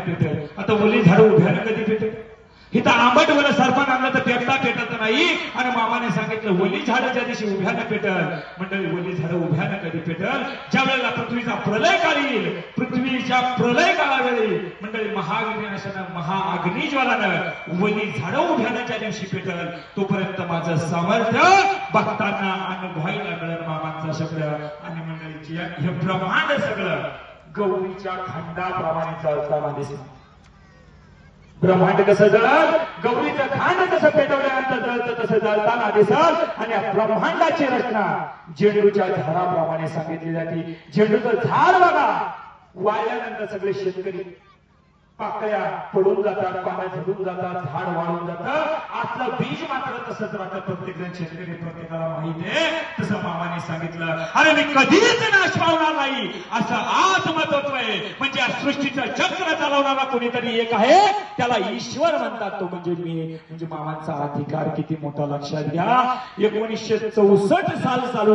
पेटेल. आता ओली झाडं उभ्यानं कधी पेटेल? इथं आंबट वला सरपण आणलं तर पेटता पेटत नाही. आणि मामाने सांगितलं ओली झाडं ज्या दिवशी उभ्यानं पेटल. मंडळी ओली झाडं उभ्यानं कधी पेटल? ज्या वेळेला पृथ्वीचा प्रलय काळ येईल. पृथ्वीच्या प्रलय काळावेळी मंडळी महाविनाशानं महाअग्निज्वालानं ओली झाडं उभ्यानं ज्या दिवशी पेटल तोपर्यंत माझं सामर्थ्य भक्तांना अनुभवायला मिळेल. मामांचा शब्द. आणि मंडळीची हे ब्रह्मांड सगळं गौरीच्या खंडाप्रमाणे चालताना दिसत. ब्रह्मांड कसं जळल? गौरीचं खांड कसं पेटवल्यानंतर जळतं तसं जळताना दिसल. आणि या ब्रह्मांडाची रचना झेंडूच्या झाडाप्रमाणे सांगितली जाते. झेंडूचं झाड बघा, वाळल्यानंतर सगळे शेतकरी पाकळ्या पडून जातात, पानं झडून जातात, झाड वाळून जातं. आतलं बीज मात्र तसंच राहतं. प्रत्येक जण शेतकरी प्रत्येकाला माहिती आहे. तसं मामाने सांगितलं, अरे मी कधीच नाश पावणार नाही असं आत्मतत्व आहे. म्हणजे या सृष्टीचं चक्र चालवणारा कोणीतरी एक आहे, त्याला ईश्वर म्हणतात. तो म्हणजे मी. म्हणजे मामांचा अधिकार किती मोठा लक्षात घ्या. 1964 साल चालू